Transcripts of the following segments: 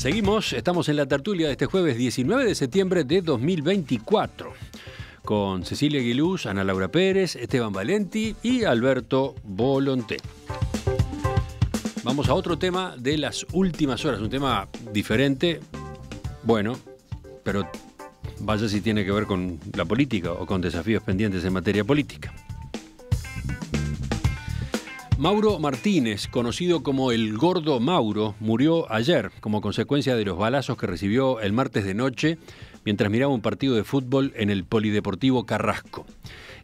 Seguimos, estamos en la tertulia de este jueves 19 de septiembre de 2024 con Cecilia Aguiluz, Ana Laura Pérez, Esteban Valenti y Alberto Volonté. Vamos a otro tema de las últimas horas, un tema diferente, bueno, pero vaya si tiene que ver con la política o con desafíos pendientes en materia política. Mauro Martínez, conocido como el Gordo Mauro, murió ayer como consecuencia de los balazos que recibió el martes de noche mientras miraba un partido de fútbol en el Polideportivo Carrasco.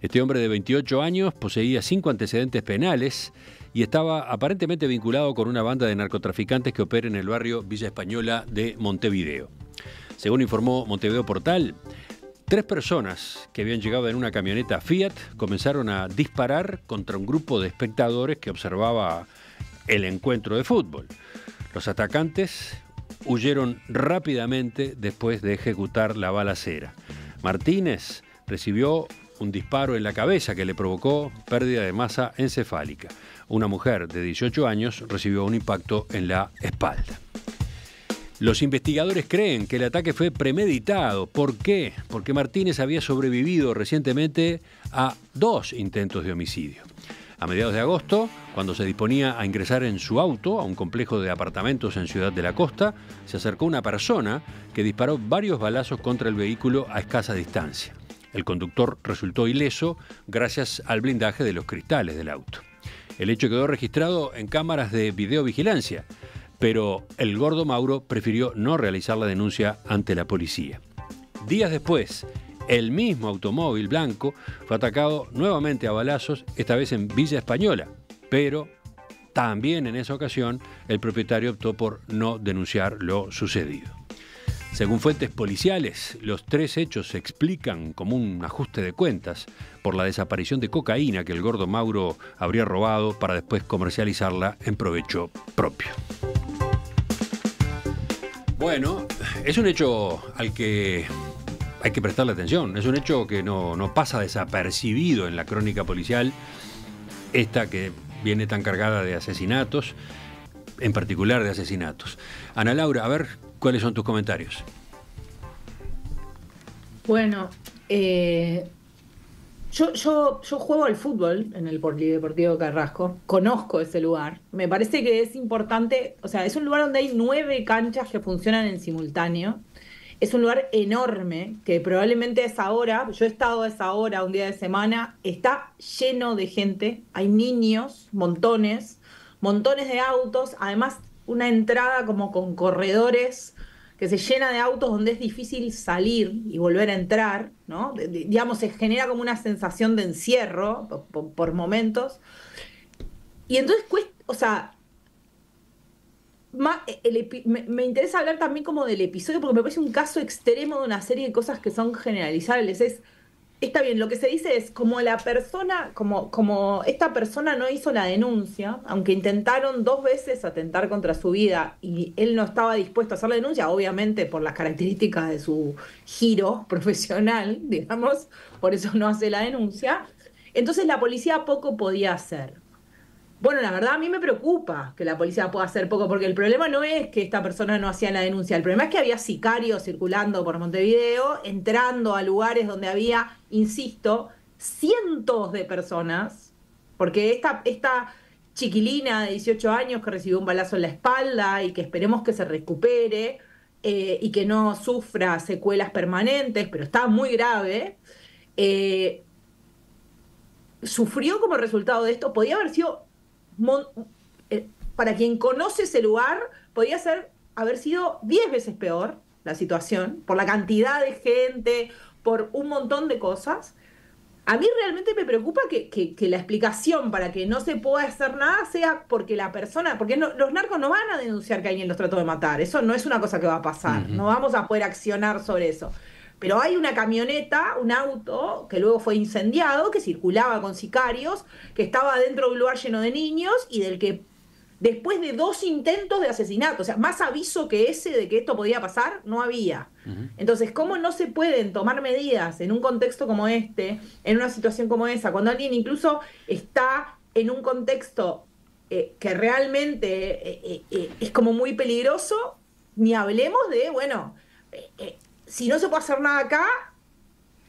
Este hombre de 28 años poseía 5 antecedentes penales y estaba aparentemente vinculado con una banda de narcotraficantes que opera en el barrio Villa Española de Montevideo. Según informó Montevideo Portal, 3 personas que habían llegado en una camioneta Fiat comenzaron a disparar contra un grupo de espectadores que observaba el encuentro de fútbol. Los atacantes huyeron rápidamente después de ejecutar la balacera. Martínez recibió un disparo en la cabeza que le provocó pérdida de masa encefálica. Una mujer de 18 años recibió un impacto en la espalda. Los investigadores creen que el ataque fue premeditado. ¿Por qué? Porque Martínez había sobrevivido recientemente a 2 intentos de homicidio. A mediados de agosto, cuando se disponía a ingresar en su auto a un complejo de apartamentos en Ciudad de la Costa, se acercó una persona que disparó varios balazos contra el vehículo a escasa distancia. El conductor resultó ileso gracias al blindaje de los cristales del auto. El hecho quedó registrado en cámaras de videovigilancia, pero el Gordo Mauro prefirió no realizar la denuncia ante la policía. Días después, el mismo automóvil blanco fue atacado nuevamente a balazos, esta vez en Villa Española, pero también en esa ocasión el propietario optó por no denunciar lo sucedido. Según fuentes policiales, los 3 hechos se explican como un ajuste de cuentas por la desaparición de cocaína que el Gordo Mauro habría robado para después comercializarla en provecho propio. Bueno, es un hecho al que hay que prestarle atención. Es un hecho que no pasa desapercibido en la crónica policial, esta que viene tan cargada de asesinatos, en particular de asesinatos. Ana Laura, a ver, ¿cuáles son tus comentarios? Bueno, yo juego al fútbol en el Polideportivo Carrasco, conozco ese lugar, me parece que es importante, o sea, es un lugar donde hay 9 canchas que funcionan en simultáneo, es un lugar enorme que probablemente a esa hora, yo he estado a esa hora un día de semana, está lleno de gente, hay niños, montones de autos, además una entrada como con corredores que se llena de autos donde es difícil salir y volver a entrar, ¿no? Digamos, se genera como una sensación de encierro por momentos. Y entonces, o sea, me interesa hablar también como del episodio porque me parece un caso extremo de una serie de cosas que son generalizables. Está bien, lo que se dice es como la persona, como esta persona no hizo la denuncia, aunque intentaron 2 veces atentar contra su vida y él no estaba dispuesto a hacer la denuncia, obviamente por las características de su giro profesional, digamos, por eso no hace la denuncia. Entonces la policía poco podía hacer. Bueno, la verdad a mí me preocupa que la policía pueda hacer poco, porque el problema no es que esta persona no hacía la denuncia, el problema es que había sicarios circulando por Montevideo, entrando a lugares donde había, insisto, cientos de personas, porque esta chiquilina de 18 años que recibió un balazo en la espalda y que esperemos que se recupere y que no sufra secuelas permanentes, pero está muy grave, sufrió como resultado de esto, podía haber sido... para quien conoce ese lugar, podría haber sido 10 veces peor la situación, por la cantidad de gente, por un montón de cosas. A mí realmente me preocupa que la explicación para que no se pueda hacer nada sea porque la persona, porque los narcos no van a denunciar que alguien los trató de matar, eso no es una cosa que va a pasar, no vamos a poder accionar sobre eso. Pero hay una camioneta, un auto, que luego fue incendiado, que circulaba con sicarios, que estaba dentro de un lugar lleno de niños y del que después de 2 intentos de asesinato, o sea, más aviso que ese de que esto podía pasar, no había. Entonces, ¿cómo no se pueden tomar medidas en un contexto como este, en una situación como esa, cuando alguien incluso está en un contexto que realmente es como muy peligroso? ni hablemos de, bueno, si no se puede hacer nada acá,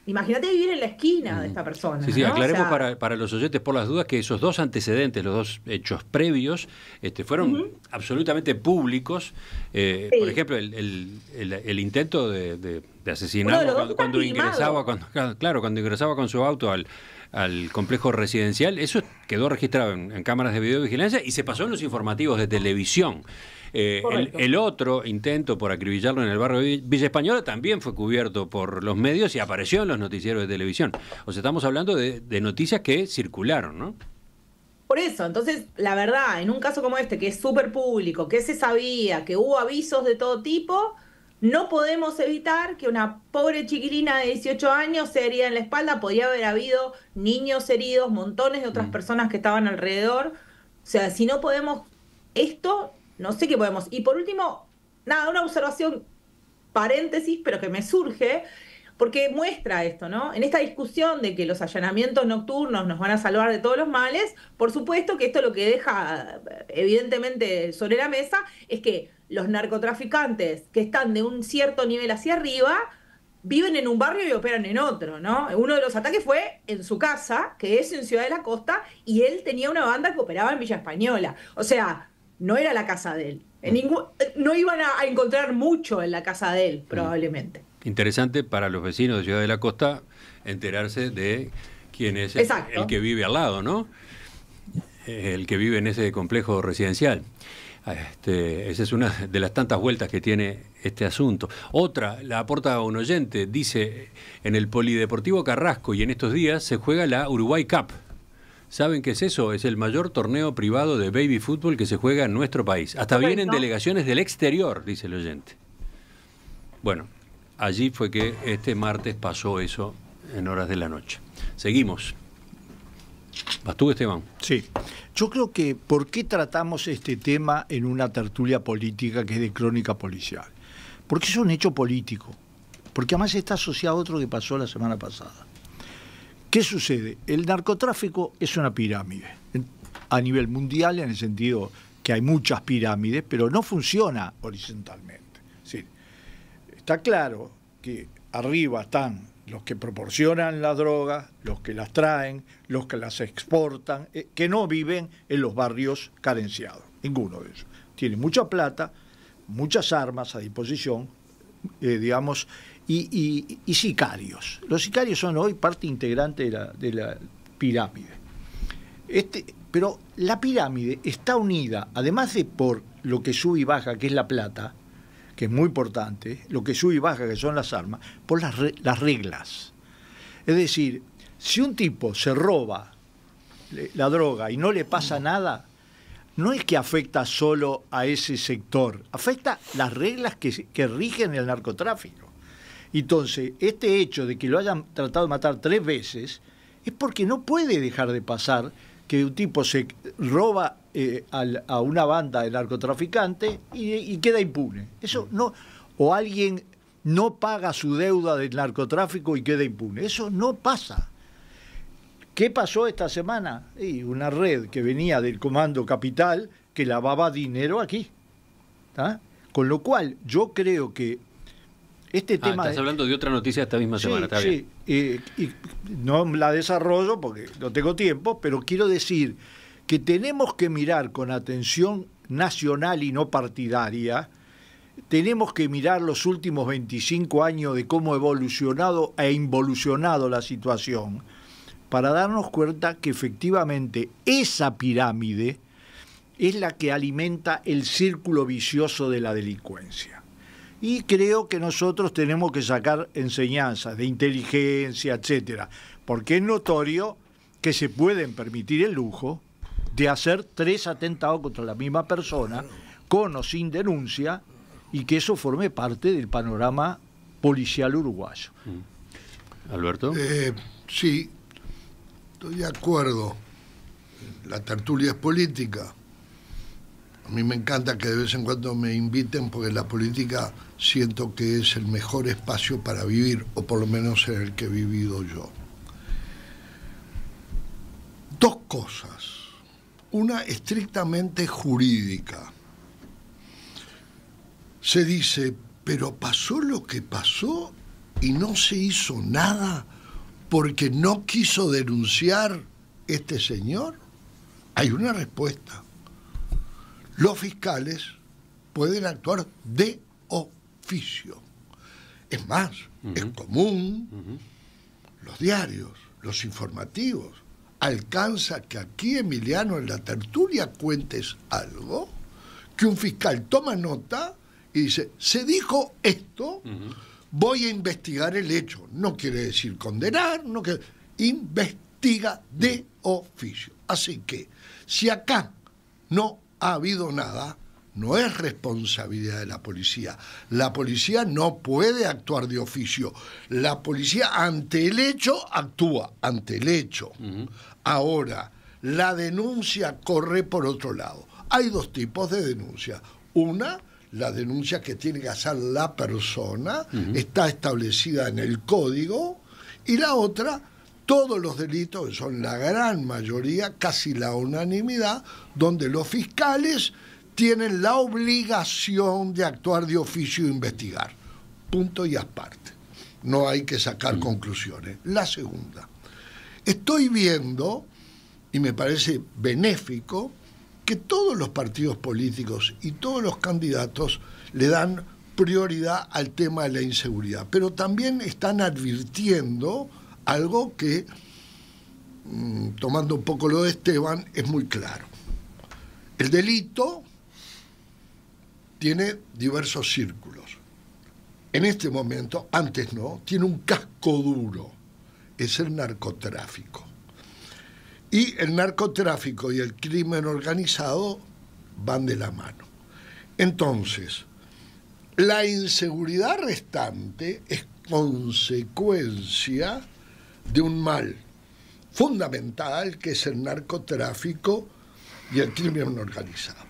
imagínate vivir en la esquina de esta persona, Sí, sí, ¿no? O aclaremos sea, para los oyentes por las dudas que esos dos antecedentes, los dos hechos previos, fueron ujú, absolutamente públicos. Por sí. ejemplo, el intento de Uno de asesinarlo los dos está cuando ingresaba, filmado. cuando ingresaba con su auto al complejo residencial, eso quedó registrado en cámaras de videovigilancia y se pasó en los informativos de televisión. Correcto. El otro intento por acribillarlo en el barrio de Villa Española también fue cubierto por los medios y apareció en los noticieros de televisión. O sea, estamos hablando de noticias que circularon, ¿no? Por eso, entonces, la verdad, en un caso como este, que es súper público, que se sabía, que hubo avisos de todo tipo, no podemos evitar que una pobre chiquilina de 18 años se herida en la espalda, podría haber habido niños heridos, montones de otras Mm. personas que estaban alrededor. O sea, si no podemos esto, no sé qué podemos. Y por último, nada, una observación, paréntesis, pero que me surge, porque muestra esto, ¿no? En esta discusión de que los allanamientos nocturnos nos van a salvar de todos los males, por supuesto que esto lo que deja evidentemente sobre la mesa es que los narcotraficantes que están de un cierto nivel hacia arriba viven en un barrio y operan en otro, ¿no? Uno de los ataques fue en su casa, que es en Ciudad de la Costa, y él tenía una banda que operaba en Villa Española. O sea, no era la casa de él. No iban a encontrar mucho en la casa de él, Mm. probablemente. Interesante para los vecinos de Ciudad de la Costa enterarse de quién es el Exacto. que vive al lado, ¿no? El que vive en ese complejo residencial. Esa es una de las tantas vueltas que tiene este asunto. Otra, la aporta un oyente, dice, en el Polideportivo Carrasco y en estos días se juega la Uruguay Cup. ¿Saben qué es eso? Es el mayor torneo privado de baby fútbol que se juega en nuestro país. Hasta vienen Correcto. delegaciones del exterior, dice el oyente. Bueno, allí fue que este martes pasó eso en horas de la noche. Seguimos. ¿Vas tú, Esteban? Sí, yo creo que ¿por qué tratamos este tema en una tertulia política que es de crónica policial? Porque es un hecho político, porque además está asociado a otro que pasó la semana pasada. ¿Qué sucede? El narcotráfico es una pirámide a nivel mundial, en el sentido que hay muchas pirámides, pero no funciona horizontalmente. Sí, está claro que arriba están los que proporcionan las drogas, los que las traen, los que las exportan, que no viven en los barrios carenciados, ninguno de ellos. Tienen mucha plata, muchas armas a disposición, digamos, y sicarios. Los sicarios son hoy parte integrante de la pirámide. Pero la pirámide está unida, además de por lo que sube y baja, que es la plata, que es muy importante, lo que sube y baja, que son las armas, por las reglas. Es decir, si un tipo se roba la droga y no le pasa nada, no es que afecta solo a ese sector, afecta las reglas que rigen el narcotráfico. Entonces, este hecho de que lo hayan tratado de matar 3 veces es porque no puede dejar de pasar que un tipo se roba a una banda de narcotraficantes y queda impune. Eso no, o alguien no paga su deuda del narcotráfico y queda impune. Eso no pasa. ¿Qué pasó esta semana? Una red que venía del Comando Capital que lavaba dinero aquí. ¿Tá? Con lo cual, yo creo que este tema... Estás hablando de otra noticia esta misma semana, está bien. Y no la desarrollo porque no tengo tiempo, pero quiero decir que tenemos que mirar con atención nacional y no partidaria, tenemos que mirar los últimos 25 años de cómo ha evolucionado e involucionado la situación, para darnos cuenta que efectivamente esa pirámide es la que alimenta el círculo vicioso de la delincuencia. Y creo que nosotros tenemos que sacar enseñanzas de inteligencia, etcétera, porque es notorio que se pueden permitir el lujo de hacer 3 atentados contra la misma persona, con o sin denuncia, y que eso forme parte del panorama policial uruguayo. ¿Alberto? Sí, estoy de acuerdo. La tertulia es política. A mí me encanta que de vez en cuando me inviten, porque la política siento que es el mejor espacio para vivir, o por lo menos en el que he vivido yo. 2 cosas. Una estrictamente jurídica. se dice, pero pasó lo que pasó y no se hizo nada porque no quiso denunciar este señor. Hay una respuesta. Los fiscales pueden actuar de oficio. Es más, es común, los diarios, los informativos, alcanza que aquí, Emiliano, en la tertulia cuentes algo, que un fiscal toma nota y dice, se dijo esto, voy a investigar el hecho. No quiere decir condenar, no quiere, investiga de oficio. Así que, si acá no ha habido nada, no es responsabilidad de la policía. La policía no puede actuar de oficio. La policía ante el hecho actúa, ante el hecho. Ahora, la denuncia corre por otro lado. Hay dos tipos de denuncia. Una, la denuncia que tiene que hacer la persona, está establecida en el código, y la otra, todos los delitos, que son la gran mayoría, casi la unanimidad, donde los fiscales tienen la obligación de actuar de oficio e investigar. Punto y aparte. No hay que sacar conclusiones. La segunda, estoy viendo, y me parece benéfico, que todos los partidos políticos y todos los candidatos le dan prioridad al tema de la inseguridad, pero también están advirtiendo algo que, tomando un poco lo de Esteban, es muy claro. El delito tiene diversos círculos. En este momento, antes no, tiene un casco duro, es el narcotráfico. Y el narcotráfico y el crimen organizado van de la mano. Entonces, la inseguridad restante es consecuencia de un mal fundamental que es el narcotráfico y el crimen organizado.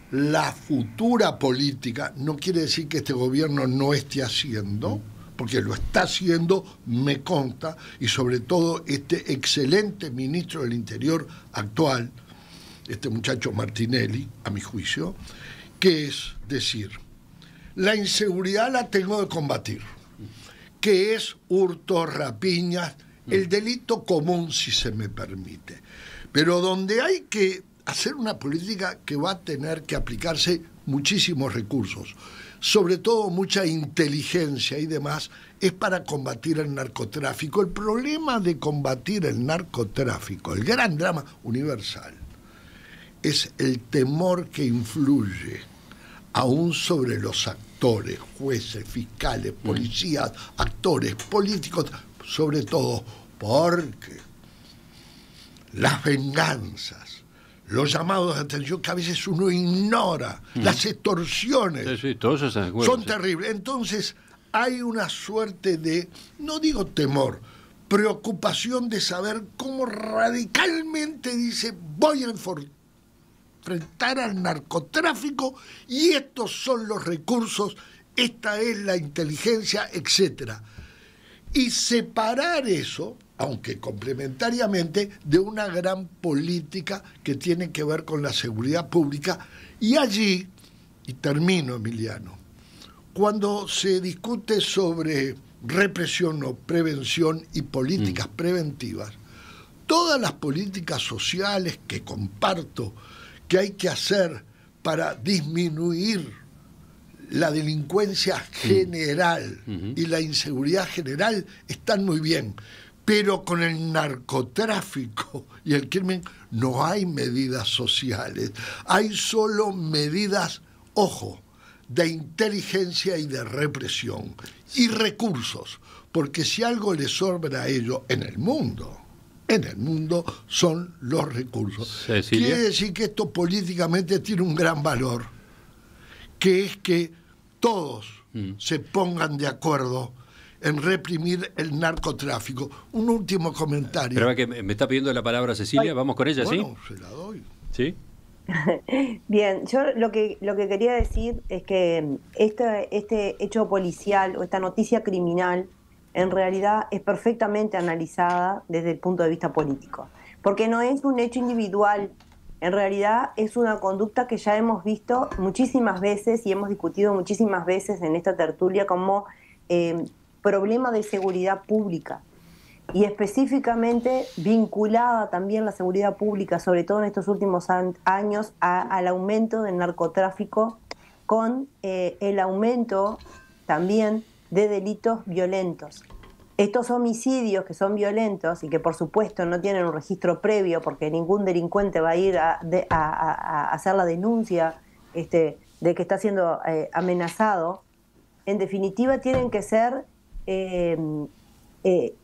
La futura política no quiere decir que este gobierno no esté haciendo, porque lo está haciendo, me consta, y sobre todo este excelente ministro del Interior actual, este muchacho Martinelli, a mi juicio, que es decir, la inseguridad la tengo de combatir, que es hurtos, rapiñas, el delito común, si se me permite, pero donde hay que hacer una política que va a tener que aplicarse muchísimos recursos, sobre todo mucha inteligencia y demás, es para combatir el narcotráfico. El problema de combatir el narcotráfico, el gran drama universal, es el temor que influye aún sobre los actores, jueces, fiscales, policías, actores, políticos, sobre todo porque las venganzas, los llamados de atención que a veces uno ignora, las extorsiones, todos son terribles. Entonces hay una suerte de, no digo temor, preocupación de saber cómo radicalmente dice, voy a enfrentar al narcotráfico y estos son los recursos, esta es la inteligencia, etcétera. Y separar eso, aunque complementariamente, de una gran política que tiene que ver con la seguridad pública. Y allí, y termino, Emiliano, cuando se discute sobre represión o prevención y políticas preventivas, todas las políticas sociales que comparto que hay que hacer para disminuir la delincuencia general y la inseguridad general están muy bien, pero con el narcotráfico y el crimen no hay medidas sociales, hay solo medidas, ojo, de inteligencia y de represión y recursos, porque si algo les sobra a ellos en el mundo son los recursos. Cecilia. Quiere decir que esto políticamente tiene un gran valor, que es que todos se pongan de acuerdo en reprimir el narcotráfico. Un último comentario. Pero que me está pidiendo la palabra Cecilia, vamos con ella, bueno, ¿sí? se la doy. ¿Sí? Bien, yo lo que quería decir es que este hecho policial o esta noticia criminal en realidad es perfectamente analizada desde el punto de vista político, porque no es un hecho individual en realidad es una conducta que ya hemos visto muchísimas veces y hemos discutido muchísimas veces en esta tertulia como problema de seguridad pública. Y específicamente vinculada también la seguridad pública, sobre todo en estos últimos años, al aumento del narcotráfico, con el aumento también de delitos violentos. Estos homicidios que son violentos y que por supuesto no tienen un registro previo, porque ningún delincuente va a ir a hacer la denuncia de que está siendo amenazado, en definitiva tienen que ser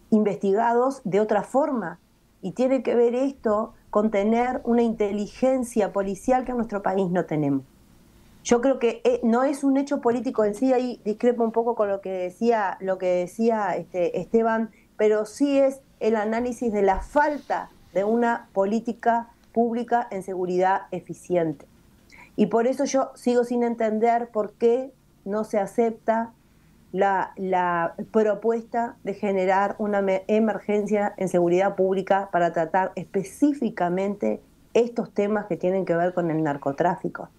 investigados de otra forma, y tiene que ver esto con tener una inteligencia policial que en nuestro país no tenemos. Yo creo que no es un hecho político en sí, ahí discrepo un poco con lo que decía Esteban, pero sí es el análisis de la falta de una política pública en seguridad eficiente. Y por eso yo sigo sin entender por qué no se acepta la propuesta de generar una emergencia en seguridad pública para tratar específicamente estos temas que tienen que ver con el narcotráfico.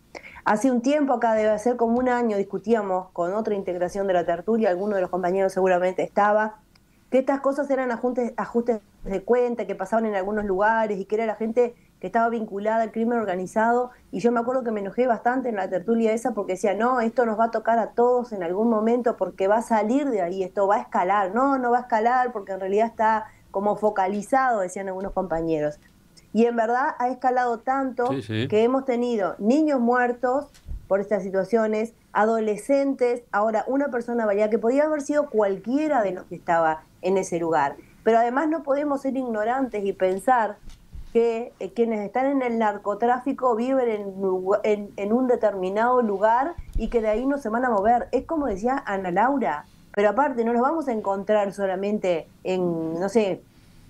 Hace un tiempo, acá debe ser como un año, discutíamos con otra integración de la tertulia, alguno de los compañeros seguramente estaba, que estas cosas eran ajustes de cuenta, que pasaban en algunos lugares y que era la gente que estaba vinculada al crimen organizado, y yo me acuerdo que me enojé bastante en la tertulia esa porque decía, no, esto nos va a tocar a todos en algún momento porque va a salir de ahí, esto va a escalar. No va a escalar porque en realidad está como focalizado, decían algunos compañeros. Y en verdad ha escalado tanto que hemos tenido niños muertos por estas situaciones, adolescentes, ahora una persona baleada, que podía haber sido cualquiera de los que estaba en ese lugar. Pero además no podemos ser ignorantes y pensar que quienes están en el narcotráfico viven en un determinado lugar y que de ahí no se van a mover. Es como decía Ana Laura, pero aparte no los vamos a encontrar solamente en, no sé,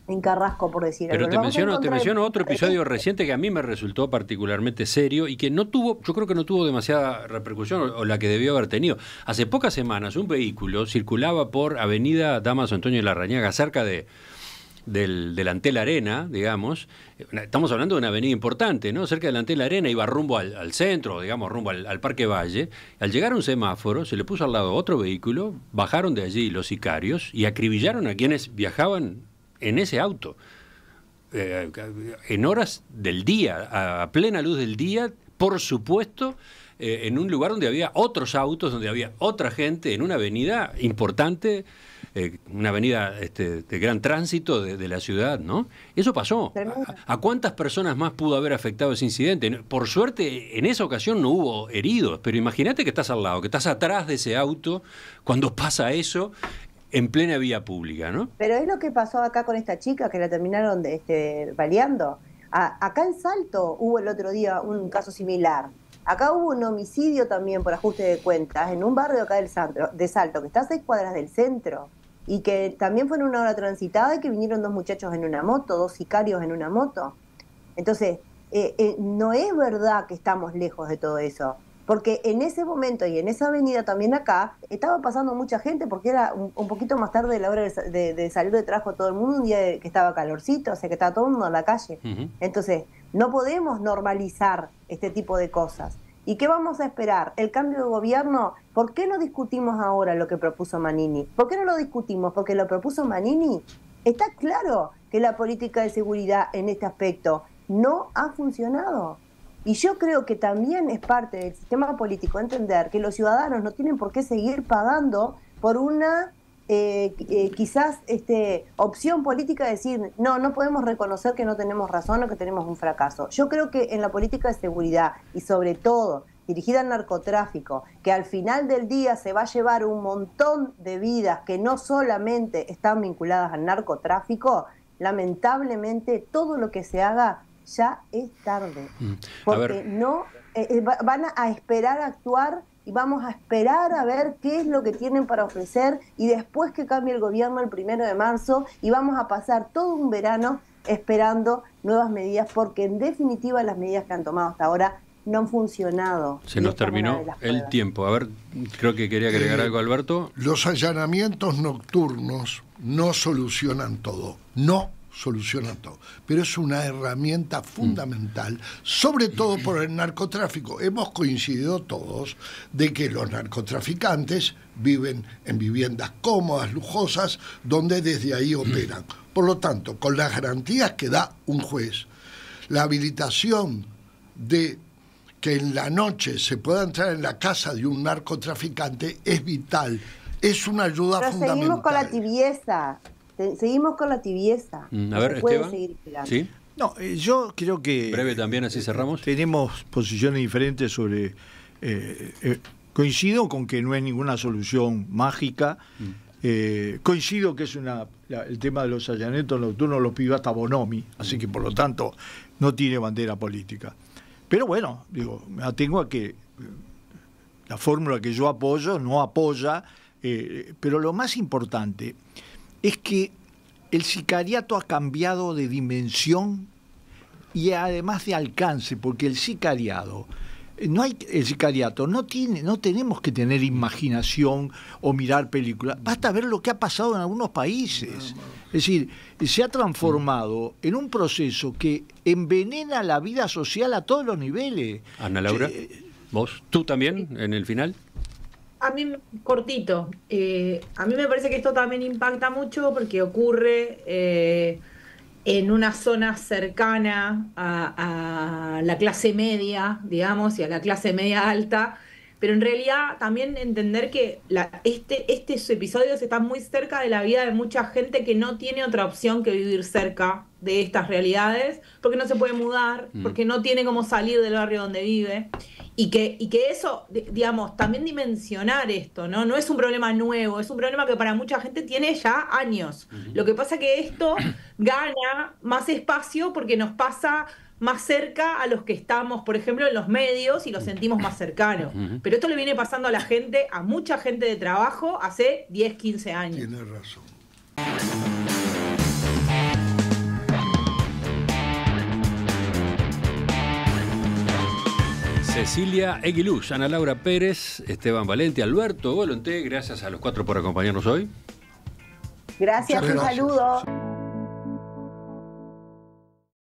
en Carrasco, por decir algo. Pero te menciono otro episodio reciente que a mí me resultó particularmente serio y que yo creo que no tuvo demasiada repercusión o la que debió haber tenido. Hace pocas semanas un vehículo circulaba por Avenida Damaso Antonio de Larrañaga, cerca del Antel Arena, digamos. Estamos hablando de una avenida importante, ¿no? Cerca del Antel Arena, iba rumbo al centro, digamos, rumbo al Parque Valle. Al llegar a un semáforo, se le puso al lado otro vehículo, bajaron de allí los sicarios y acribillaron a quienes viajaban en ese auto, en horas del día, a plena luz del día, por supuesto, en un lugar donde había otros autos, donde había otra gente, en una avenida importante, una avenida de gran tránsito de la ciudad, ¿no? Eso pasó. ¿A cuántas personas más pudo haber afectado ese incidente? Por suerte, en esa ocasión no hubo heridos, pero imagínate que estás al lado, que estás atrás de ese auto, cuando pasa eso, en plena vía pública, ¿no? Pero es lo que pasó acá con esta chica que la terminaron baleando. Acá en Salto hubo el otro día un caso similar. Acá hubo un homicidio también por ajuste de cuentas en un barrio acá de Salto, que está a 6 cuadras del centro, y que también fue en una hora transitada y que vinieron 2 muchachos en una moto, 2 sicarios en una moto. Entonces, no es verdad que estamos lejos de todo eso. Porque en ese momento y en esa avenida también acá estaba pasando mucha gente porque era un poquito más tarde de la hora de salir de trabajo todo el mundo, un día que estaba calorcito, o sea que estaba todo el mundo en la calle. Entonces, no podemos normalizar este tipo de cosas. ¿Y qué vamos a esperar? ¿El cambio de gobierno? ¿Por qué no discutimos ahora lo que propuso Manini? ¿Por qué no lo discutimos? Porque lo propuso Manini. Está claro que la política de seguridad en este aspecto no ha funcionado. Y yo creo que también es parte del sistema político entender que los ciudadanos no tienen por qué seguir pagando por una quizás opción política de decir, no podemos reconocer que no tenemos razón o que tenemos un fracaso. Yo creo que en la política de seguridad y sobre todo dirigida al narcotráfico, que al final del día se va a llevar un montón de vidas que no solamente están vinculadas al narcotráfico, lamentablemente todo lo que se haga ya es tarde, porque van a esperar a actuar y vamos a esperar a ver qué es lo que tienen para ofrecer y después que cambie el gobierno el 1 de marzo y vamos a pasar todo un verano esperando nuevas medidas, porque en definitiva las medidas que han tomado hasta ahora no han funcionado. Se nos terminó el tiempo. A ver, creo que quería agregar algo, Alberto. Los allanamientos nocturnos no solucionan todo. No soluciona todo, pero es una herramienta fundamental, sobre todo por el narcotráfico. Hemos coincidido todos de que los narcotraficantes viven en viviendas cómodas, lujosas, donde desde ahí operan. Por lo tanto, con las garantías que da un juez, la habilitación de que en la noche se pueda entrar en la casa de un narcotraficante es vital, es una ayuda fundamental. Seguimos con la tibieza. Seguimos con la tibieza. A ver, Esteban. ¿Sí? No, yo creo que... Breve también, así cerramos. Tenemos posiciones diferentes sobre... coincido con que no es ninguna solución mágica. Coincido que es el tema de los allanetos nocturnos los pidió hasta Bonomi, así que por lo tanto no tiene bandera política. Pero bueno, digo, me atengo a que la fórmula que yo apoyo no apoya, pero lo más importante es que el sicariato ha cambiado de dimensión y además de alcance, porque el sicariato no tenemos que tener imaginación o mirar películas, basta ver lo que ha pasado en algunos países. Es decir, se ha transformado en un proceso que envenena la vida social a todos los niveles. Ana Laura, ¿vos? ¿Tú también en el final? A mí, cortito, a mí me parece que esto también impacta mucho porque ocurre en una zona cercana a la clase media, digamos, y a la clase media alta, pero en realidad también entender que estos episodios están muy cerca de la vida de mucha gente que no tiene otra opción que vivir cerca de estas realidades, porque no se puede mudar, porque no tiene cómo salir del barrio donde vive. Y que eso, digamos, también dimensionar esto, ¿no? No es un problema nuevo, es un problema que para mucha gente tiene ya años. Lo que pasa es que esto gana más espacio porque nos pasa más cerca a los que estamos, por ejemplo, en los medios y lo sentimos más cercano. Pero esto le viene pasando a la gente, a mucha gente de trabajo, hace 10, 15 años. Tienes razón. Cecilia Eguiluz, Ana Laura Pérez, Esteban Valente, Alberto Volonté, gracias a los cuatro por acompañarnos hoy. Gracias, un saludo.